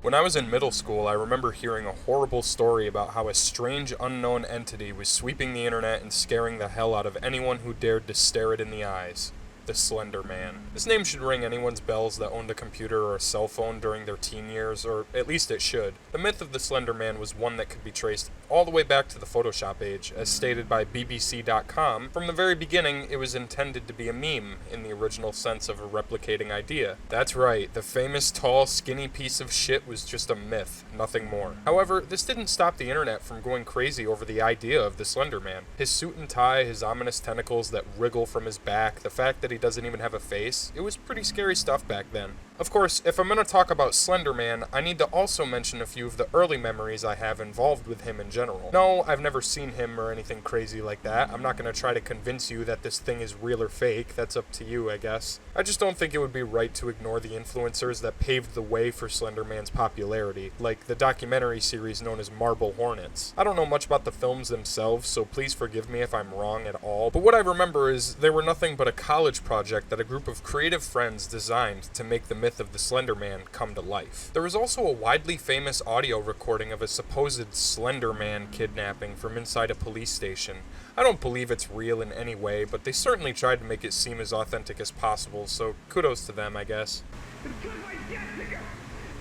When I was in middle school, I remember hearing a horrible story about how a strange unknown entity was sweeping the internet and scaring the hell out of anyone who dared to stare it in the eyes. The Slender Man. This name should ring anyone's bells that owned a computer or a cell phone during their teen years, or at least it should. The myth of the Slender Man was one that could be traced all the way back to the Photoshop age, as stated by BBC.com. From the very beginning, it was intended to be a meme, in the original sense of a replicating idea. That's right, the famous tall, skinny piece of shit was just a myth, nothing more. However, this didn't stop the internet from going crazy over the idea of the Slender Man. His suit and tie, his ominous tentacles that wriggle from his back, the fact that he doesn't even have a face, it was pretty scary stuff back then. Of course, if I'm going to talk about Slender Man, I need to also mention a few of the early memories I have involved with him in general. No, I've never seen him or anything crazy like that. I'm not going to try to convince you that this thing is real or fake. That's up to you, I guess. I just don't think it would be right to ignore the influencers that paved the way for Slender Man's popularity, like the documentary series known as Marble Hornets. I don't know much about the films themselves, so please forgive me if I'm wrong at all, but what I remember is they were nothing but a college project that a group of creative friends designed to make the myth of the Slender Man come to life. There was also a widely famous audio recording of a supposed Slender Man kidnapping from inside a police station. I don't believe it's real in any way, but they certainly tried to make it seem as authentic as possible, so kudos to them, I guess. Because my Jessica!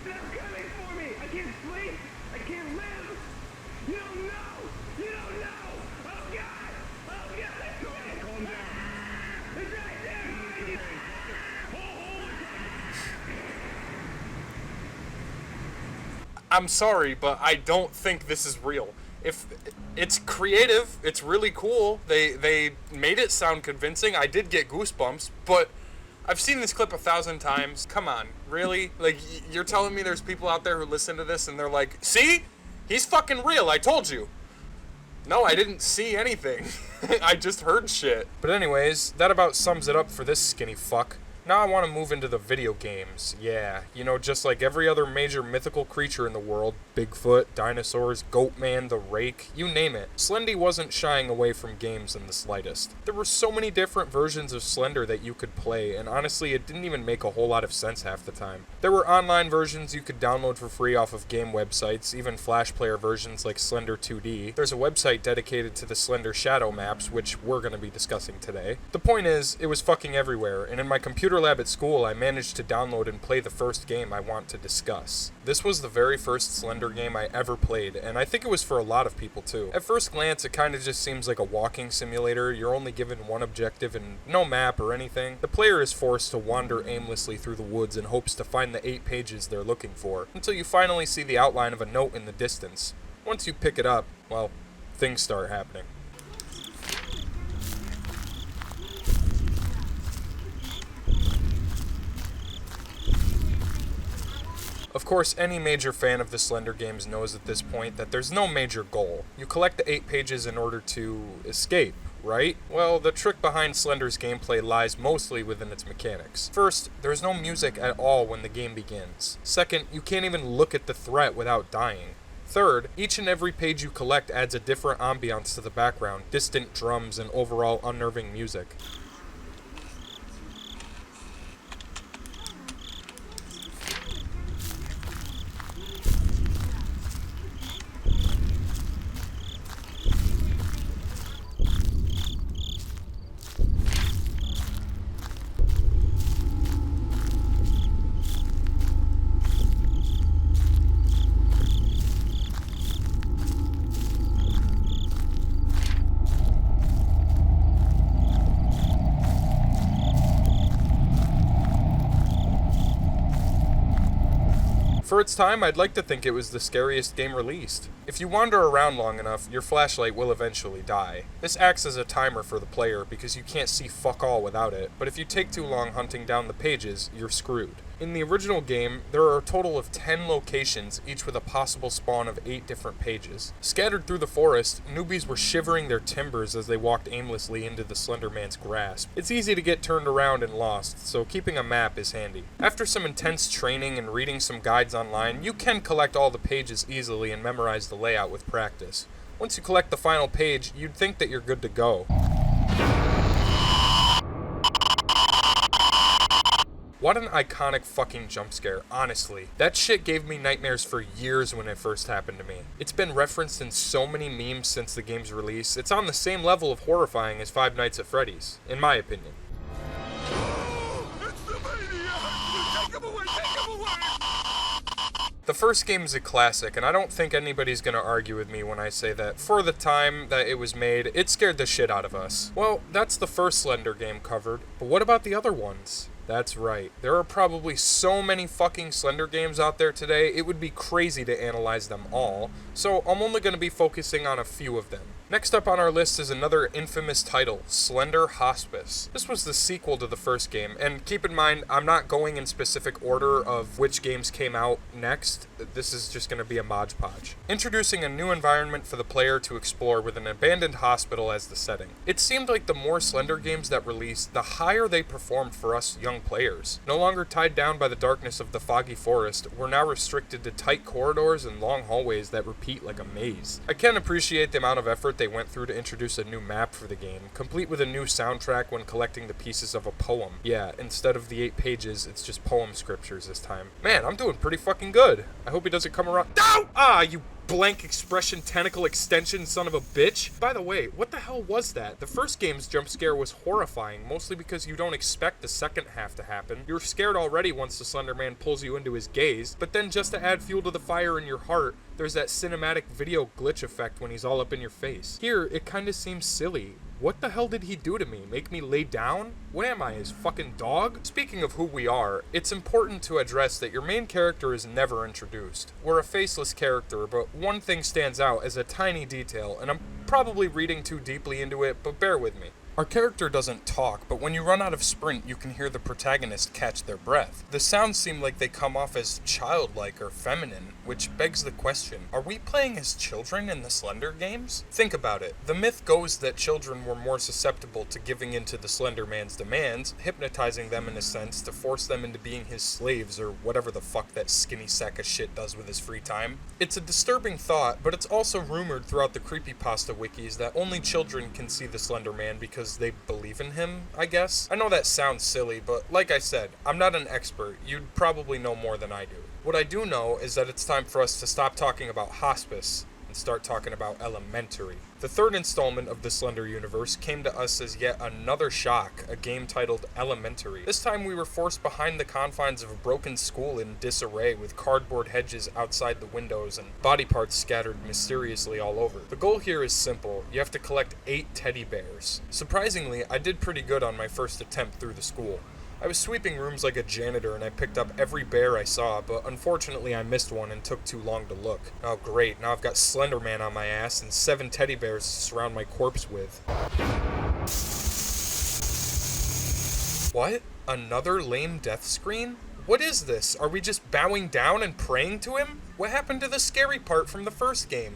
They're coming for me! I can't sleep! I can't live! You don't know! You don't know! Oh God! Oh God! It's right! Calm down! It's right there! Behind you! I'm sorry, but I don't think this is real. If it's creative, it's really cool. They made it sound convincing. I did get goosebumps, but I've seen this clip 1,000 times. Come on, really? Like, you're telling me there's people out there who listen to this and they're like, see? He's fucking real, I told you. No, I didn't see anything. I just heard shit. But anyways, that about sums it up for this skinny fuck. Now I want to move into the video games. Yeah, you know, just like every other major mythical creature in the world, Bigfoot, dinosaurs, Goatman, the Rake, you name it, Slendy wasn't shying away from games in the slightest. There were so many different versions of Slender that you could play, and honestly it didn't even make a whole lot of sense half the time. There were online versions you could download for free off of game websites, even Flash player versions like Slender 2D. There's a website dedicated to the Slender shadow maps, which we're going to be discussing today. The point is, it was fucking everywhere, and in my computer lab at school, I managed to download and play the first game I want to discuss. This was the very first Slender game I ever played, and I think it was for a lot of people too. At first glance, it kinda just seems like a walking simulator. You're only given one objective and no map or anything. The player is forced to wander aimlessly through the woods in hopes to find the 8 pages they're looking for, until you finally see the outline of a note in the distance. Once you pick it up, well, things start happening. Of course, any major fan of the Slender games knows at this point that there's no major goal. You collect the 8 pages in order to escape, right? Well, the trick behind Slender's gameplay lies mostly within its mechanics. First, there's no music at all when the game begins. Second, you can't even look at the threat without dying. Third, each and every page you collect adds a different ambiance to the background, distant drums, and overall unnerving music. For its time, I'd like to think it was the scariest game released. If you wander around long enough, your flashlight will eventually die. This acts as a timer for the player because you can't see fuck all without it, but if you take too long hunting down the pages, you're screwed. In the original game, there are a total of 10 locations, each with a possible spawn of 8 different pages. Scattered through the forest, newbies were shivering their timbers as they walked aimlessly into the Slender Man's grasp. It's easy to get turned around and lost, so keeping a map is handy. After some intense training and reading some guides online, you can collect all the pages easily and memorize the layout with practice. Once you collect the final page, you'd think that you're good to go. What an iconic fucking jump scare, honestly. That shit gave me nightmares for years when it first happened to me. It's been referenced in so many memes since the game's release, it's on the same level of horrifying as Five Nights at Freddy's, in my opinion. It's the maniac! Take him away! Take him away! The first game is a classic, and I don't think anybody's gonna argue with me when I say that for the time that it was made, it scared the shit out of us. Well, that's the first Slender game covered, but what about the other ones? That's right. There are probably so many fucking Slender games out there today, it would be crazy to analyze them all, so I'm only going to be focusing on a few of them. Next up on our list is another infamous title, Slender Hospice. This was the sequel to the first game, and keep in mind, I'm not going in specific order of which games came out next. This is just going to be a Mod Podge. Introducing a new environment for the player to explore with an abandoned hospital as the setting. It seemed like the more Slender games that released, the higher they performed for us young players. No longer tied down by the darkness of the foggy forest, we're now restricted to tight corridors and long hallways that repeat like a maze. I can appreciate the amount of effort they went through to introduce a new map for the game, complete with a new soundtrack when collecting the pieces of a poem. Yeah, instead of the 8 pages, it's just poem scriptures this time. Man, I'm doing pretty fucking good. I hope he doesn't come around. Ow! Ah, you blank expression tentacle extension son of a bitch. By the way, what the hell was that? The first game's jump scare was horrifying, mostly because you don't expect the second half to happen. You're scared already once the Slender Man pulls you into his gaze, but then just to add fuel to the fire in your heart, there's that cinematic video glitch effect when he's all up in your face. Here, it kinda seems silly. What the hell did he do to me? Make me lay down? What am I, his fucking dog? Speaking of who we are, it's important to address that your main character is never introduced. We're a faceless character, but one thing stands out as a tiny detail, and I'm probably reading too deeply into it, but bear with me. Our character doesn't talk, but when you run out of sprint, you can hear the protagonist catch their breath. The sounds seem like they come off as childlike or feminine, which begs the question, are we playing as children in the Slender games? Think about it. The myth goes that children were more susceptible to giving in to the Slender Man's demands, hypnotizing them in a sense to force them into being his slaves or whatever the fuck that skinny sack of shit does with his free time. It's a disturbing thought, but it's also rumored throughout the creepypasta wikis that only children can see the Slender Man because they believe in him, I guess. I know that sounds silly, but like I said, I'm not an expert. You'd probably know more than I do. What I do know is that it's time for us to stop talking about hospice and start talking about elementary. The third installment of the Slender universe came to us as yet another shock, a game titled Elementary. This time we were forced behind the confines of a broken school in disarray with cardboard hedges outside the windows and body parts scattered mysteriously all over. The goal here is simple. You have to collect 8 teddy bears. Surprisingly, I did pretty good on my first attempt through the school. I was sweeping rooms like a janitor and I picked up every bear I saw, but unfortunately I missed one and took too long to look. Oh great, now I've got Slender Man on my ass and 7 teddy bears to surround my corpse with. What? Another lame death screen? What is this? Are we just bowing down and praying to him? What happened to the scary part from the first game?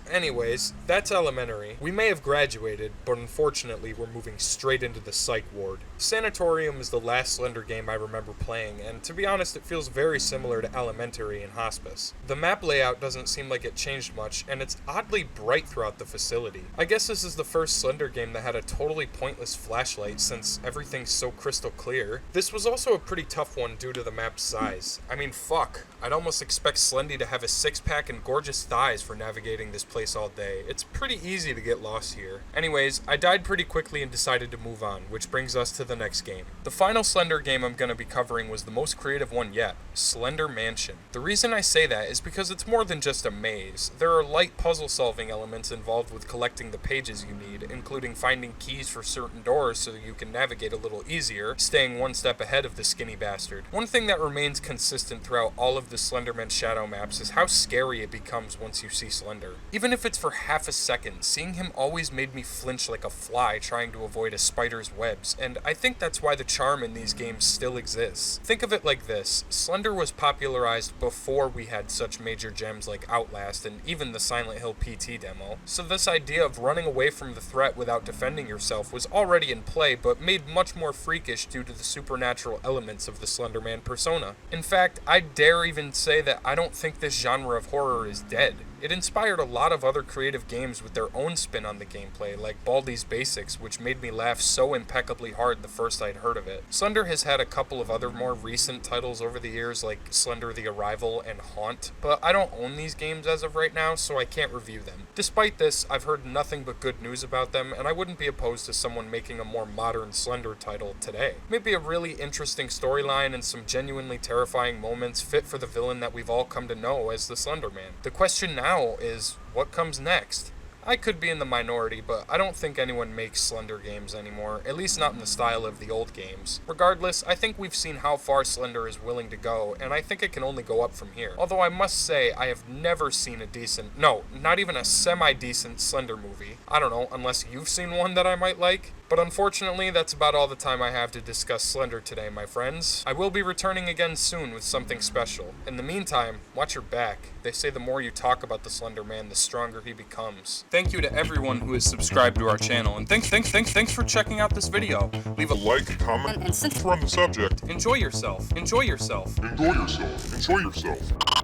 Anyways, that's Elementary. We may have graduated, but unfortunately we're moving straight into the psych ward. Sanatorium is the last Slender game I remember playing, and to be honest it feels very similar to Elementary and Hospice. The map layout doesn't seem like it changed much, and it's oddly bright throughout the facility. I guess this is the first Slender game that had a totally pointless flashlight since everything's so crystal clear. This was also a pretty tough one due to the map's size. I mean, fuck. I'd almost expect Slendy to have a 6-pack and gorgeous thighs for navigating this place all day. It's pretty easy to get lost here. Anyways, I died pretty quickly and decided to move on, which brings us to the next game. The final Slender game I'm going to be covering was the most creative one yet, Slender Mansion. The reason I say that is because it's more than just a maze. There are light puzzle-solving elements involved with collecting the pages you need, including finding keys for certain doors so you can navigate a little easier, staying one step ahead of the skinny bastard. One thing that remains consistent throughout all of the Slenderman shadow maps is how scary it becomes once you see Slender. Even if it's for half a second, seeing him always made me flinch like a fly trying to avoid a spider's webs, and I think that's why the charm in these games still exists. Think of it like this, Slender was popularized before we had such major gems like Outlast and even the Silent Hill PT demo, so this idea of running away from the threat without defending yourself was already in play, but made much more freakish due to the supernatural elements of the Slenderman persona. In fact, I dare even say that I don't think this genre of horror is dead. It inspired a lot of other creative games with their own spin on the gameplay, like Baldi's Basics, which made me laugh so impeccably hard the first I'd heard of it. Slender has had a couple of other more recent titles over the years, like Slender the Arrival and Haunt, but I don't own these games as of right now, so I can't review them. Despite this, I've heard nothing but good news about them, and I wouldn't be opposed to someone making a more modern Slender title today. Maybe a really interesting storyline and some genuinely terrifying moments fit for the villain that we've all come to know as the Slender Man. The question now is, what comes next? I could be in the minority, but I don't think anyone makes Slender games anymore, at least not in the style of the old games. Regardless, I think we've seen how far Slender is willing to go, and I think it can only go up from here. Although I must say, I have never seen a decent, no, not even a semi-decent Slender movie. I don't know, unless you've seen one that I might like. But unfortunately, that's about all the time I have to discuss Slender today, my friends. I will be returning again soon with something special. In the meantime, watch your back. They say the more you talk about the Slender Man, the stronger he becomes. Thank you to everyone who has subscribed to our channel, and thanks for checking out this video. Leave a Like, comment, and since we're on the subject, enjoy yourself. Enjoy yourself. enjoy yourself.